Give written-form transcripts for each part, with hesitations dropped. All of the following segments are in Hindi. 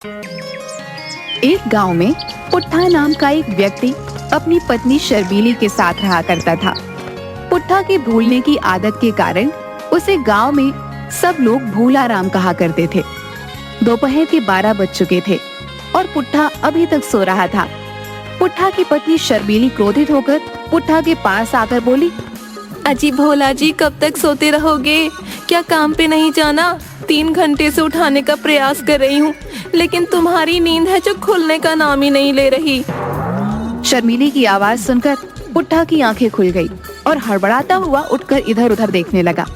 एक गांव में पुट्ठा नाम का एक व्यक्ति अपनी पत्नी शर्मीली के साथ रहा करता था। पुट्ठा के भूलने की आदत के कारण उसे गांव में सब लोग भूला राम कहा करते थे। दोपहर के 12 बज चुके थे और पुट्ठा अभी तक सो रहा था। पुट्ठा की पत्नी शर्मीली क्रोधित होकर पुट्ठा के पास आकर बोली, अजी भोला जी, कब तक सोते रहोगे? क्या काम पे नहीं जाना? 3 घंटे से उठाने का प्रयास कर रही हूँ, लेकिन तुम्हारी नींद है जो खुलने का नाम ही नहीं ले रही। शर्मीली की आवाज सुनकर पुट्ठा की आंखें खुल गई और हड़बड़ाता हुआ उठकर इधर उधर देखने लगा।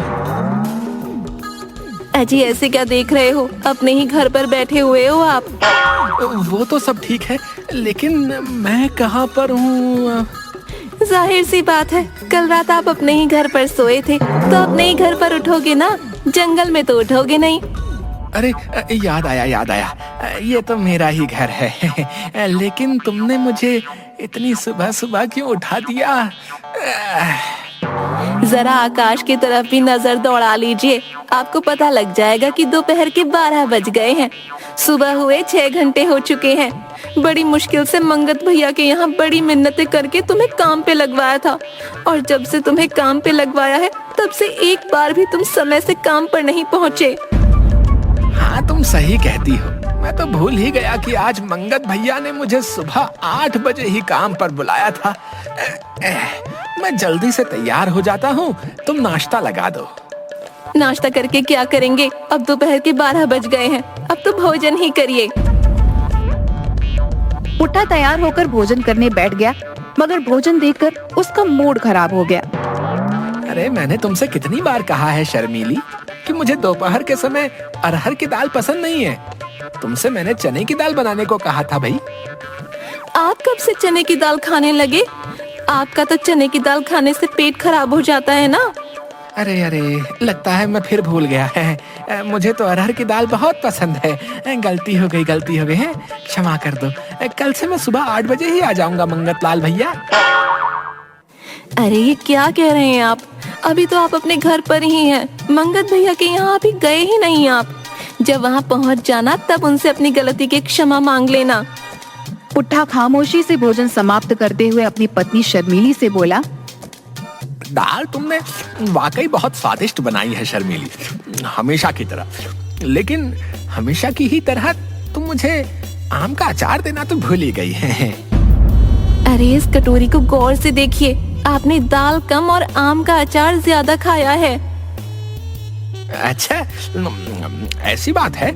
अजी ऐसे क्या देख रहे हो? अपने ही घर पर बैठे हुए हो आप। वो तो सब ठीक है, लेकिन मैं कहाँ पर हूँ? जाहिर सी बात है, कल रात आप अपने ही घर पर सोए थे, तो अपने ही घर पर उठोगे ना, जंगल में तो उठोगे नहीं। अरे याद आया, ये तो मेरा ही घर है। लेकिन तुमने मुझे इतनी सुबह सुबह क्यों उठा दिया? जरा आकाश की तरफ भी नजर दौड़ा लीजिए, आपको पता लग जाएगा कि दोपहर के 12 बज गए हैं। सुबह हुए 6 घंटे हो चुके हैं। बड़ी मुश्किल से मंगत भैया के यहाँ बड़ी मिन्नतें करके तुम्हें काम पे लगवाया था, और जब से तुम्हें काम पे लगवाया है तब से एक बार भी तुम समय से काम पर नहीं पहुँचे। हाँ, तुम सही कहती हो। मैं तो भूल ही गया कि आज मंगत भैया ने मुझे सुबह 8 बजे ही काम पर बुलाया था। मैं जल्दी से तैयार हो जाता हूँ, तुम नाश्ता लगा दो। नाश्ता करके क्या करेंगे? अब दोपहर के 12 बज गए हैं, अब तो भोजन ही करिए। पुट्ठा तैयार होकर भोजन करने बैठ गया, मगर भोजन देखकर उसका मूड खराब हो गया। अरे मैंने तुमसे कितनी बार कहा है शर्मीली कि मुझे दोपहर के समय अरहर की दाल पसंद नहीं है। तुमसे मैंने चने की दाल बनाने को कहा था भाई। आप कब से चने की दाल खाने लगे? आपका तो चने की दाल खाने से पेट खराब हो जाता है ना। अरे लगता है मैं फिर भूल गया है। मुझे तो अरहर की दाल बहुत पसंद है। गलती हो गई है, क्षमा कर दो। कल से मैं सुबह 8 बजे ही आ जाऊंगा मंगत लाल भैया। अरे ये क्या कह रहे हैं आप? अभी तो आप अपने घर पर ही हैं। मंगत भैया के यहाँ अभी गए ही नहीं आप। जब वहाँ पहुँच जाना तब उनसे अपनी गलती की क्षमा मांग लेना। पुट्ठा खामोशी से भोजन समाप्त करते हुए अपनी पत्नी शर्मीली से बोला, दाल तुमने वाकई बहुत स्वादिष्ट बनाई है शर्मीली, हमेशा की तरह। लेकिन हमेशा की ही तरह तुम मुझे आम का अचार देना तो भूल ही गई है। अरे इस कटोरी को गौर से देखिए, आपने दाल कम और आम का अचार ज्यादा खाया है। अच्छा, ऐसी बात है।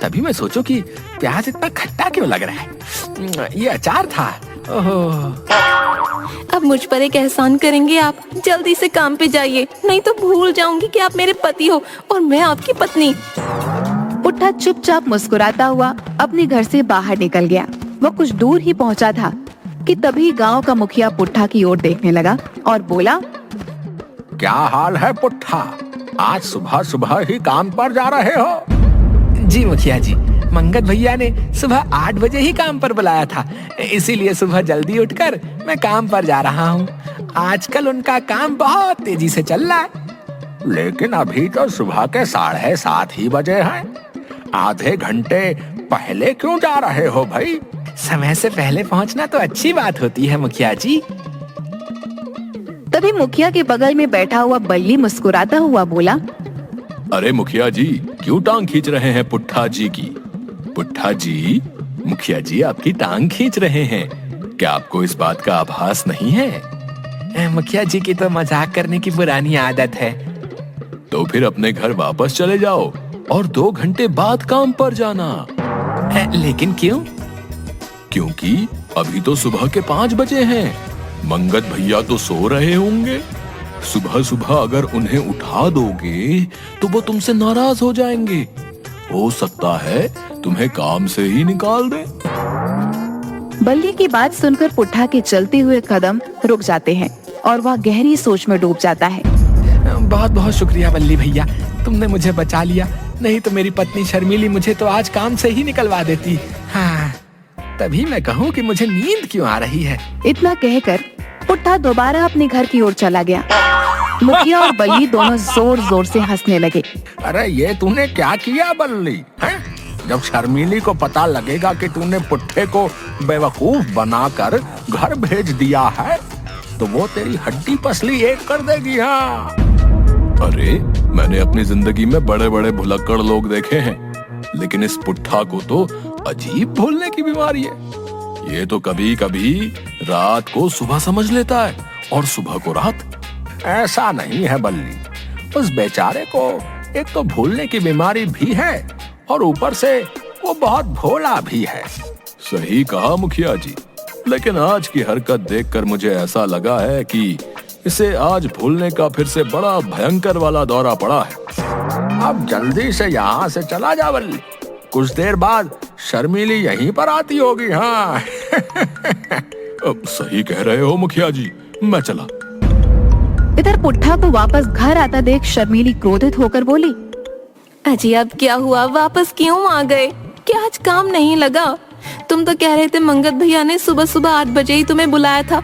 तभी मैं सोचूं कि प्याज इतना खट्टा क्यों लग रहा है। ये अचार था। ओहो। अब मुझ पर एक एहसान करेंगे आप? जल्दी से काम पे जाइए, नहीं तो भूल जाऊंगी कि आप मेरे पति हो और मैं आपकी पत्नी। पुट्ठा चुपचाप मुस्कुराता हुआ अपने घर से बाहर निकल गया। वह कुछ दूर ही पहुंचा था कि तभी गांव का मुखिया पुट्ठा की ओर देखने लगा और बोला, क्या हाल है पुट्ठा? आज सुबह सुबह ही काम पर जा रहे हो? जी मुखिया जी, मंगत भैया ने सुबह 8 बजे ही काम पर बुलाया था, इसीलिए सुबह जल्दी उठकर मैं काम पर जा रहा हूँ। आजकल उनका काम बहुत तेजी से चल रहा है। लेकिन अभी तो सुबह के 7:30 ही बजे हैं। आधे घंटे पहले क्यों जा रहे हो भाई? समय से पहले पहुँचना तो अच्छी बात होती है मुखिया जी। तभी मुखिया के बगल में बैठा हुआ बल्ली मुस्कुराता हुआ बोला, अरे मुखिया जी, क्यों टांग खींच रहे हैं पुट्ठा जी की? पुट्ठा जी, मुखिया जी आपकी टांग खींच रहे हैं। क्या आपको इस बात का आभास नहीं है? मुखिया जी की तो मजाक करने की पुरानी आदत है। तो फिर अपने घर वापस चले जाओ और 2 घंटे बाद काम पर जाना। लेकिन क्यों? क्योंकि अभी तो सुबह के 5 बजे हैं। मंगत भैया तो सो रहे होंगे। सुबह सुबह अगर उन्हें उठा दोगे तो वो तुमसे नाराज हो जाएंगे। हो सकता है तुम्हें काम से ही निकाल दे। बल्ली की बात सुनकर पुट्ठा के चलते हुए कदम रुक जाते हैं और वह गहरी सोच में डूब जाता है। बहुत बहुत शुक्रिया बल्ली भैया, तुमने मुझे बचा लिया। नहीं तो मेरी पत्नी शर्मीली मुझे तो आज काम से ही निकलवा देती। हाँ, तभी मैं कहूँ कि मुझे नींद क्यों आ रही है। इतना कहकर पुट्ठा दोबारा अपने घर की ओर चला गया। मुखिया और बल्ली दोनों जोर जोर से हंसने लगे। अरे ये तूने क्या किया बल्ली? जब शर्मीली को पता लगेगा कि तूने पुट्ठे को बेवकूफ बनाकर घर भेज दिया है तो वो तेरी हड्डी पसली एक कर देगी। हाँ, अरे मैंने अपनी जिंदगी में बड़े बड़े भुलक्कड़ लोग देखे हैं, लेकिन इस पुट्ठा को तो अजीब भूलने की बीमारी है। ये तो कभी कभी रात को सुबह समझ लेता है और सुबह को रात। ऐसा नहीं है बल्ली, उस बेचारे को एक तो भूलने की बीमारी भी है और ऊपर से वो बहुत भोला भी है। सही कहा मुखिया जी, लेकिन आज की हरकत देखकर मुझे ऐसा लगा है कि इसे आज भूलने का फिर से बड़ा भयंकर वाला दौरा पड़ा है। अब जल्दी से यहाँ से चला जा बल्ली, कुछ देर बाद शर्मीली यहीं पर आती होगी। हाँ अब सही कह रहे हो मुखिया जी, मैं चला। इधर पुट्ठा को वापस घर आता देख शर्मीली क्रोधित होकर बोली, अजी अब क्या हुआ, वापस क्यों आ गए? क्या आज काम नहीं लगा? तुम तो कह रहे थे मंगत भैया ने सुबह सुबह 8 बजे ही तुम्हें बुलाया था।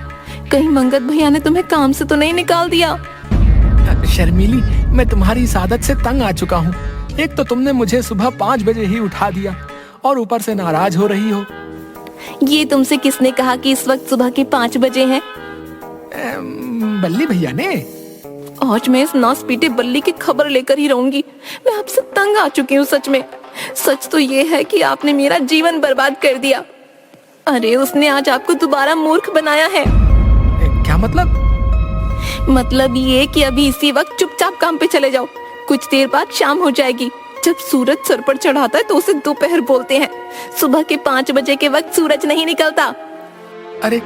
कहीं मंगत भैया ने तुम्हें काम से तो नहीं निकाल दिया? शर्मीली, मैं तुम्हारी इस आदत से तंग आ चुका हूँ। एक तो तुमने मुझे सुबह 5 बजे ही उठा दिया और ऊपर से नाराज हो रही हो। ये तुमसे किसने कहा कि इस वक्त सुबह के 5 बजे हैं? बल्ली भैया ने। आज मैं इस नास पीटे बल्ली की खबर लेकर ही रहूंगी। मैं आपसे तंग आ चुकी हूँ सच में। सच तो ये है कि आपने मेरा जीवन बर्बाद कर दिया। अरे उसने आज आपको दोबारा मूर्ख बनाया है। क्या मतलब? मतलब ये कि अभी इसी वक्त चुपचाप काम पे चले जाओ। कुछ देर बाद शाम हो जाएगी। जब सूरज सर पर चढ़ाता है तो उसे दोपहर बोलते हैं। सुबह के 5 बजे के वक्त सूरज नहीं निकलता। अरे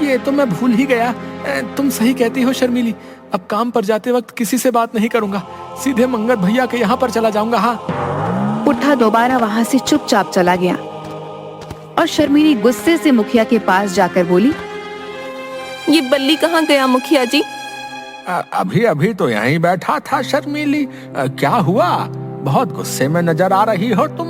ये तो मैं भूल ही गया। तुम सही कहती हो शर्मीली, अब काम पर जाते वक्त किसी से बात नहीं करूंगा, सीधे मंगत भैया के यहाँ पर चला जाऊंगा। हाँ। पुट्ठा दोबारा वहाँ से चुपचाप चला गया और शर्मीली गुस्से से मुखिया के पास जाकर बोली, ये बल्ली कहाँ गया मुखिया जी? अभी अभी तो यहीं बैठा था शर्मीली। क्या हुआ? बहुत गुस्से में नजर आ रही हो तुम।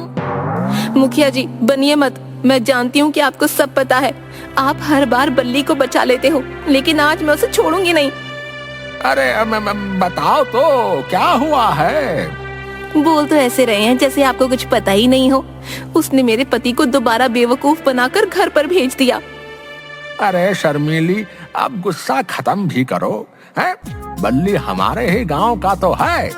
मुखिया जी बनिए मत, मैं जानती हूँ कि आपको सब पता है। आप हर बार बल्ली को बचा लेते हो, लेकिन आज मैं उसे छोड़ूंगी नहीं। अरे बताओ तो क्या हुआ है? बोल तो ऐसे रहे हैं जैसे आपको कुछ पता ही नहीं हो। उसने मेरे पति को दोबारा बेवकूफ बनाकर घर पर भेज दिया। अरे शर्मीली, अब गुस्सा खत्म भी करो। हैं? बल्ली हमारे ही गांव का तो है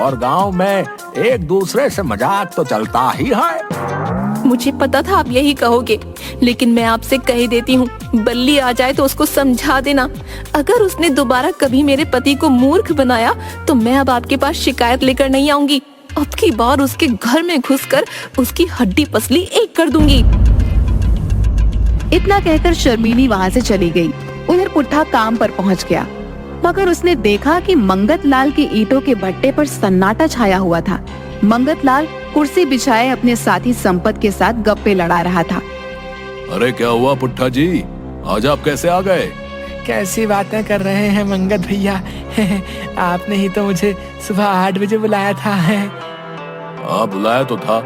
और गांव में एक दूसरे से मजाक तो चलता ही है। मुझे पता था आप यही कहोगे, लेकिन मैं आपसे कह देती हूँ, बल्ली आ जाए तो उसको समझा देना। अगर उसने दोबारा कभी मेरे पति को मूर्ख बनाया तो मैं अब आपके पास शिकायत लेकर नहीं आऊंगी। अब की बार उसके घर में घुसकर उसकी हड्डी पसली एक कर दूंगी। इतना कहकर शर्मीली वहाँ से चली गई। उधर पुट्ठा काम पर पहुँच गया, मगर उसने देखा कि मंगत लाल के ईंटों के भट्टे पर सन्नाटा छाया हुआ था। मंगत लाल कुर्सी बिछाए अपने साथी संपत के साथ गप्पे लड़ा रहा था। अरे क्या हुआ पुट्ठा जी, आज आप कैसे आ गए? कैसी बातें कर रहे हैं मंगत भैया। आपने ही तो मुझे सुबह 8 बजे बुलाया था। हाँ बुलाया तो था,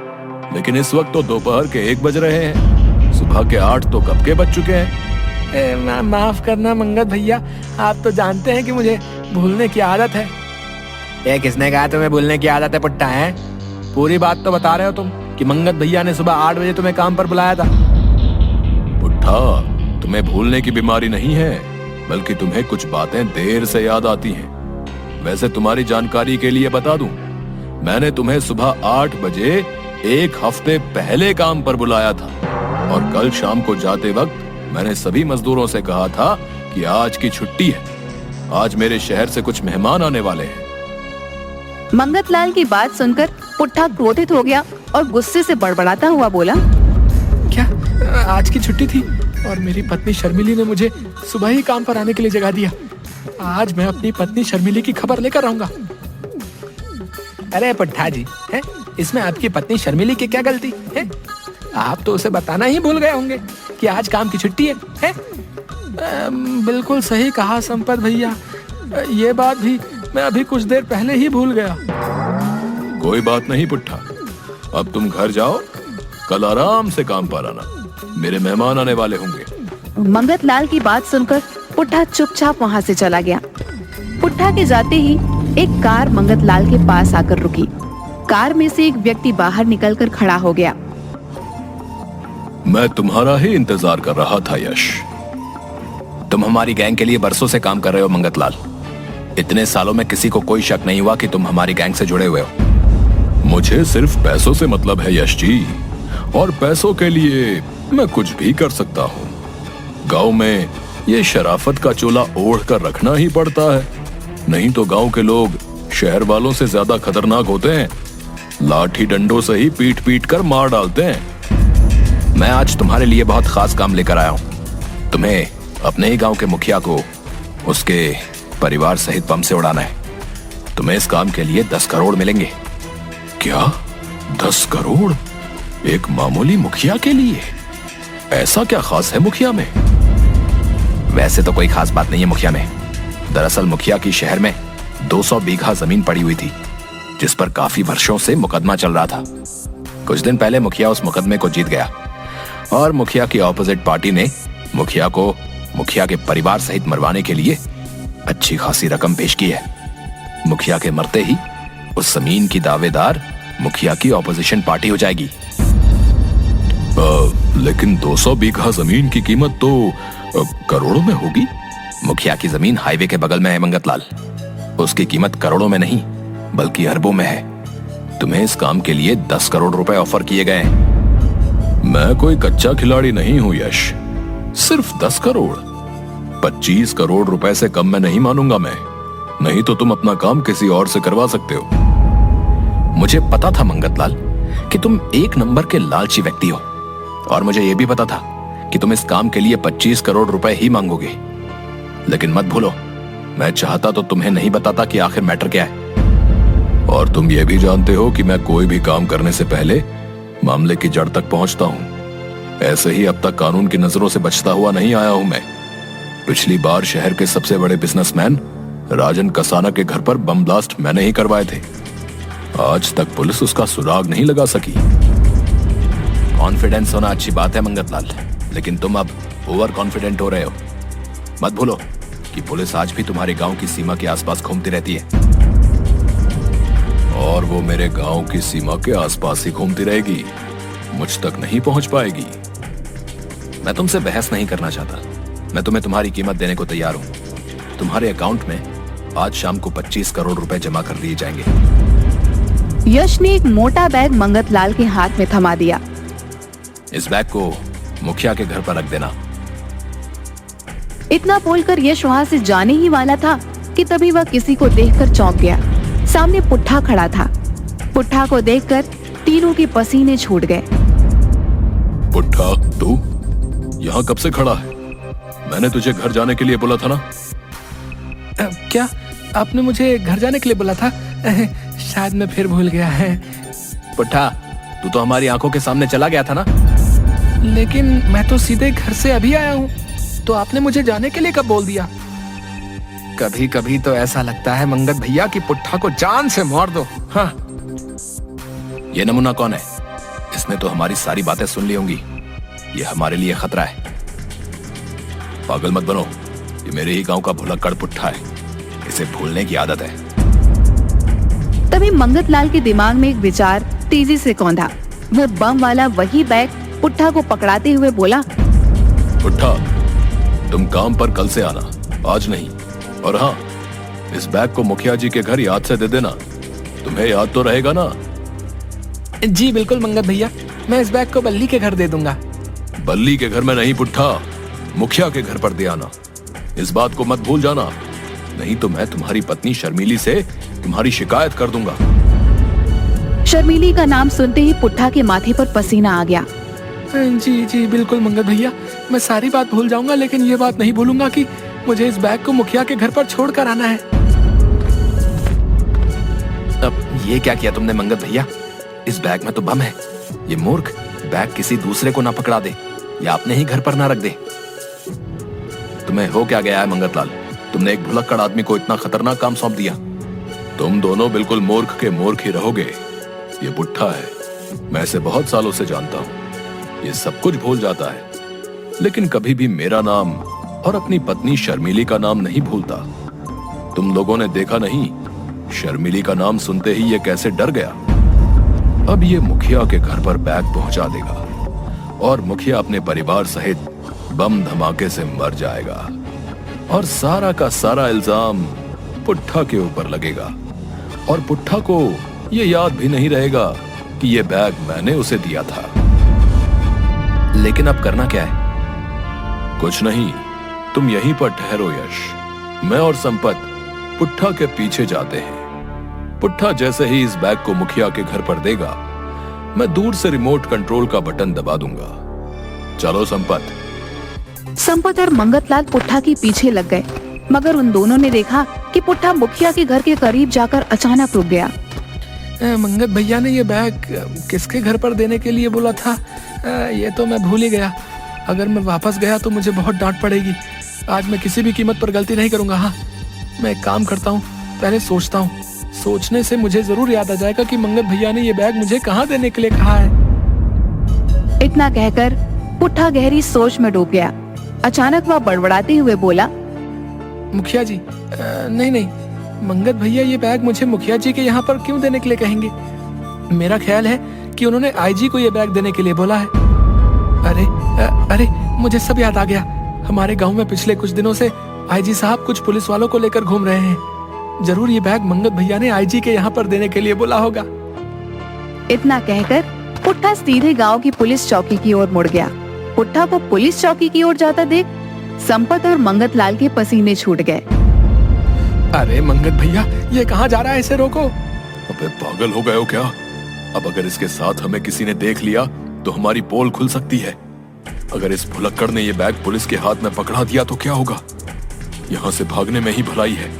लेकिन इस वक्त तो दोपहर के 1 बज रहे हैं। सुबह के 8 तो कब के बज चुके हैं। माफ करना मंगत भैया, आप तो जानते हैं कि मुझे भूलने की आदत है। ये किसने कहा तुम्हें भूलने की आदत है पुट्ठा? है पूरी बात तो बता रहे हो तुम कि मंगत भैया ने सुबह 8 बजे तुम्हें काम पर बुलाया था। पुट्ठा, तुम्हें भूलने की बीमारी नहीं है, बल्कि तुम्हें कुछ बातें देर से याद आती हैं। वैसे तुम्हारी जानकारी के लिए बता दूं, मैंने तुम्हें सुबह 8 बजे 1 हफ्ते पहले काम पर बुलाया था और कल शाम को जाते वक्त मैंने सभी मजदूरों से कहा था कि आज की छुट्टी है। आज मेरे शहर से कुछ मेहमान आने वाले हैं। मंगत लाल की बात सुनकर पुट्ठा क्रोधित हो गया और गुस्से से बड़बड़ाता हुआ बोला, क्या आज की छुट्टी थी और मेरी पत्नी शर्मिली ने मुझे सुबह ही काम पर आने के लिए जगा दिया। आज मैं अपनी पत्नी शर्मिली की खबर लेकर आऊंगा। अरे पुट्ठा जी, है इसमें आपकी पत्नी शर्मिली की क्या गलती है? आप तो उसे बताना ही भूल गए होंगे कि आज काम की छुट्टी है? बिल्कुल सही कहा संपत भैया, ये बात भी मैं अभी कुछ देर पहले ही भूल गया। कोई बात नहीं पुट्ठा, अब तुम घर जाओ, कल आराम से काम पर आना, मेरे मेहमान आने वाले होंगे। मंगत लाल की बात सुनकर पुट्ठा चुपचाप वहाँ से चला गया। पुट्ठा के जाते ही एक कार मंगत लाल के पास आकर रुकी। कार में से एक व्यक्ति बाहर निकलकर खड़ा हो गया। मैं तुम्हारा ही इंतजार कर रहा था यश। तुम हमारी गैंग के लिए बरसों से काम कर रहे हो मंगत लाल। इतने सालों में किसी को कोई शक नहीं हुआ कि तुम हमारी गैंग से जुड़े हुए हो। मुझे सिर्फ पैसों से मतलब है यश जी, और पैसों के लिए मैं कुछ भी कर सकता हूँ। गांव में ये शराफत का चोला ओढ़ कर रखना ही पड़ता है, नहीं तो गांव के लोग शहर वालों से ज्यादा खतरनाक होते हैं। लाठी डंडों से ही पीट पीट कर मार डालते हैं। मैं आज तुम्हारे लिए बहुत खास काम लेकर आया हूँ। तुम्हें अपने ही गांव के मुखिया को उसके परिवार सहित बम से उड़ाना है। तुम्हें इस काम के लिए 10 करोड़ मिलेंगे। क्या 10 करोड़ एक मामूली मुखिया के लिए? ऐसा क्या खास है मुखिया में? वैसे तो कोई खास बात नहीं है मुखिया में। दरअसल मुखिया की शहर में 200 बीघा जमीन पड़ी हुई थी, जिस पर काफी वर्षों से मुकदमा चल रहा था। कुछ दिन पहले मुखिया उस मुकदमे को जीत गया और मुखिया की ऑपोजिट पार्टी ने मुखिया को मुखिया के परिवार सहित मरवाने के लिए अच्छी खासी रकम पेश की है। मुखिया के मरते ही उस जमीन की दावेदार मुखिया की ऑपोजिशन पार्टी हो जाएगी। लेकिन 200 बीघा जमीन की कीमत तो करोड़ों में होगी। मुखिया की जमीन हाईवे के बगल में है मंगत लाल। उसकी कीमत करोड़ों में नहीं बल्कि अरबों में है। तुम्हें इस काम के लिए 10 करोड़ रुपए ऑफर किए गए हैं। मैं कोई कच्चा खिलाड़ी नहीं हूं यश। सिर्फ 10 करोड़, 25 करोड़ रुपए से कम मैं नहीं मानूंगा मैं। नहीं तो तुम अपना काम किसी और से करवा सकते हो। मुझे पता था मंगत लाल कि तुम एक नंबर के लालची व्यक्ति हो, और मुझे यह भी पता था कि तुम इस काम के लिए 25 करोड़ रुपए ही मांगोगे। लेकिन मत भूलो, मैं चाहता तो तुम्हें नहीं बताता कि आखिर मैटर क्या है। और तुम ये भी जानते हो कि मैं कोई भी काम करने से पहले मामले की जड़ तक पहुंचता हूं। ऐसे ही अब तक कानून की नजरों से बचता हुआ नहीं आया हूं मैं। पिछली बार शहर के सबसे बड़े बिजनेसमैन राजन कसाना के घर पर बम ब्लास्ट मैंने ही करवाए थे। आज तक पुलिस उसका सुराग नहीं लगा सकी। कॉन्फिडेंस होना अच्छी बात है मंगत लाल, लेकिन तुम अब ओवर कॉन्फिडेंट हो रहे हो। मत भूलो कि पुलिस आज भी तुम्हारे गांव की सीमा के आसपास घूमती रहती है। और वो मेरे गांव की सीमा के आसपास ही घूमती रहेगी, मुझ तक नहीं पहुंच पाएगी। मैं तुमसे बहस नहीं करना चाहता। मैं तुम्हें तुम्हारी कीमत देने को तैयार हूं। तुम्हारे अकाउंट में आज शाम को 25 करोड़ रुपए जमा कर दिए जाएंगे। यश ने एक मोटा बैग मंगत लाल के हाथ में थमा दिया। इस बैग को मुखिया के घर पर रख देना। इतना बोलकर यश वहाँ से जाने ही वाला था कि तभी वह किसी को देखकर चौंक गया। सामने पुट्ठा खड़ा था। पुट्ठा को देखकर तीनों के पसीने छूट गए। पुट्ठा, तू यहाँ कब से खड़ा है? मैंने तुझे घर जाने के लिए बोला था ना? क्या आपने मुझे घर जाने के लिए बोला था? शायद मैं फिर भूल गया है। पुट्ठा, तू तो हमारी आंखों के सामने चला गया था ना? लेकिन मैं तो सीधे घर से अभी आया हूँ, तो आपने मुझे जाने के लिए कब बोल दिया? कभी कभी तो ऐसा लगता है मंगत भैया कि पुट्ठा को जान से मार दो। हाँ। ये नमूना कौन है? इसने तो हमारी सारी बातें सुन ली होंगी। ये हमारे लिए खतरा है। पागल मत बनो, ये मेरे ही गांव का भुलक्कड़ पुट्ठा है। इसे भूलने की आदत है। तभी मंगत लाल के दिमाग में एक विचार तेजी से कौंधा। वह बम वाला वही बैग पुट्ठा को पकड़ाते हुए बोला, पुट्ठा, तुम काम पर कल से आना, आज नहीं। और हाँ, इस बैग को मुखिया जी के घर याद से दे देना। तुम्हें याद तो रहेगा ना? जी बिल्कुल मंगत भैया, मैं इस बैग को बल्ली के घर दे दूंगा। बल्ली के घर में नहीं पुट्ठा, मुखिया के घर पर दे आना। इस बात को मत भूल जाना, नहीं तो मैं तुम्हारी पत्नी शर्मीली से तुम्हारी शिकायत कर दूंगा। शर्मीली का नाम सुनते ही पुट्ठा के माथे पर पसीना आ गया। जी जी बिल्कुल मंगत भैया, मैं सारी बात भूल जाऊंगा, लेकिन ये बात नहीं भूलूंगा कि मुझे इस बैग को मुखिया के घर पर छोड़ कर आना है। अब ये क्या किया तुमने मंगत भैया? इस बैग में तो बम है। ये मूर्ख बैग किसी दूसरे को ना पकड़ा दे या अपने ही घर पर ना रख दे। तुम्हें हो क्या गया है मंगत लाल? तुमने एक भुलक्कड़ आदमी को इतना खतरनाक काम सौंप दिया। तुम दोनों बिल्कुल मूर्ख के मूर्ख ही रहोगे। ये पुट्ठा है, मैं इसे बहुत सालों से जानता हूँ। ये सब कुछ भूल जाता है, लेकिन कभी भी मेरा नाम और अपनी पत्नी शर्मीली का नाम नहीं भूलता। तुम लोगों ने देखा नहीं, शर्मीली का नाम सुनते ही ये कैसे डर गया। अब ये मुखिया के घर पर बैग पहुंचा देगा और मुखिया अपने परिवार सहित बम धमाके से मर जाएगा और सारा का सारा इल्जाम पुट्ठा के ऊपर लगेगा और पुट्ठा को ये याद भी नहीं रहेगा कि ये बैग मैंने उसे दिया था। लेकिन अब करना क्या है? कुछ नहीं, तुम यहीं पर ठहरो यश। मैं और संपत पुट्ठा के पीछे जाते हैं। पुट्ठा जैसे ही इस बैग को मुखिया के घर पर देगा, मैं दूर से रिमोट कंट्रोल का बटन दबा दूंगा। चलो संपत। संपत और मंगतलाल पुट्ठा के पीछे लग गए, मगर उन दोनों ने देखा कि पुट्ठा मुखिया के घर के करीब जाकर अचानक रुक गया। मंगत भैया ने ये बैग किसके घर पर देने के लिए बोला था? ये तो मैं भूल ही गया। अगर मैं वापस गया तो मुझे बहुत डांट पड़ेगी। आज मैं किसी भी कीमत पर गलती नहीं करूंगा। हाँ, मैं एक काम करता हूँ, पहले सोचता हूँ। सोचने से मुझे जरूर याद आ जाएगा कि मंगत भैया ने ये बैग मुझे कहाँ देने के लिए कहा है। इतना कहकर पुट्ठा गहरी सोच में डूब गया। अचानक वह बड़बड़ाते हुए बोला, मुखिया जी, नहीं, मंगत भैया ये बैग मुझे मुखिया जी के यहाँ पर क्यों देने के लिए कहेंगे? मेरा ख्याल है कि उन्होंने आईजी को ये बैग देने के लिए बोला है। अरे, मुझे सब याद आ गया। हमारे गांव में पिछले कुछ दिनों से आईजी साहब कुछ पुलिस वालों को लेकर घूम रहे हैं। जरूर ये बैग मंगत भैया ने आईजी के यहाँ पर देने के लिए बोला होगा। इतना कहकर पुट्ठा सीधे गांव की पुलिस चौकी की ओर मुड़ गया। पुट्ठा को पुलिस चौकी की ओर जाता देख संपत और मंगतलाल के पसीने छूट गए। अरे मंगत भैया, ये कहाँ जा रहा है? इसे रोको। अबे पागल हो गए हो क्या? अब अगर इसके साथ हमें किसी ने देख लिया तो हमारी पोल खुल सकती है। अगर इस भुलक्कड़ ने ये बैग पुलिस के हाथ में पकड़ा दिया तो क्या होगा? यहाँ से भागने में ही भलाई है।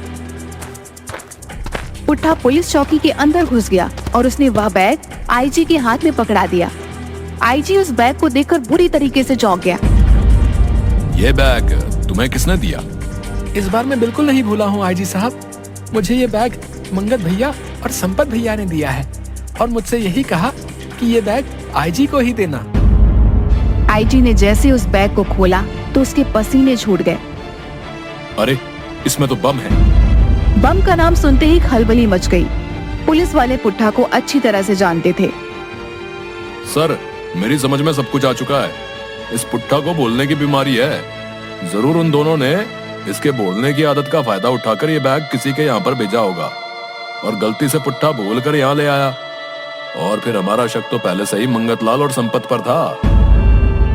पुट्ठा पुलिस चौकी के अंदर घुस गया और उसने वह बैग आईजी के हाथ में पकड़ा दिया। आईजी उस बैग को देखकर बुरी तरीके से चौंक गया। ये बैग तुम्हें किसने दिया? इस बार मैं बिल्कुल नहीं भूला हूँ आईजी साहब। मुझे ये बैग मंगत भैया और संपत भैया ने दिया है और मुझसे यही कहा कि ये बैग आईजी को ही देना। आईजी ने जैसे उस बैग को खोला तो उसके पसीने छूट गए। अरे, इसमें तो बम है। बम का नाम सुनते ही खलबली मच गई। पुलिस वाले पुट्ठा को अच्छी तरह से जानते थे। सर, मेरी समझ में सब कुछ आ चुका है। इस पुट्ठा को बोलने की बीमारी है। जरूर उन दोनों ने इसके बोलने की आदत का फायदा उठाकर ये बैग किसी के यहाँ पर भेजा होगा और गलती से पुट्ठा बोलकर यहाँ ले आया। और फिर हमारा शक तो पहले से ही मंगतलाल और संपत पर था।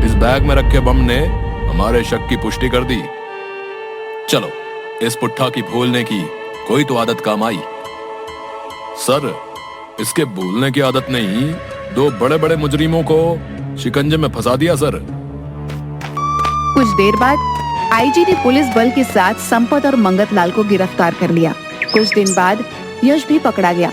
इस बैग में रखे बम ने हमारे शक की पुष्टि कर दी। चलो, इस पुट्ठा की भूलने की कोई तो आदत काम आई। सर, इसके बोलने की आदत ने ही दो बड़े बड़े मुजरिमों को शिकंजे में फंसा दिया सर। कुछ देर बाद आईजी ने पुलिस बल के साथ संपत और मंगतलाल को गिरफ्तार कर लिया। कुछ दिन बाद यश भी पकड़ा गया।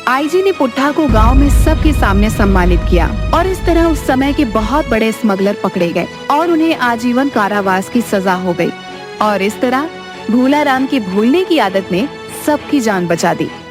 आईजी ने पुट्ठा को गांव में सबके सामने सम्मानित किया और इस तरह उस समय के बहुत बड़े स्मगलर पकड़े गए और उन्हें आजीवन कारावास की सजा हो गई। और इस तरह भूला राम की भूलने की आदत ने सबकी जान बचा दी।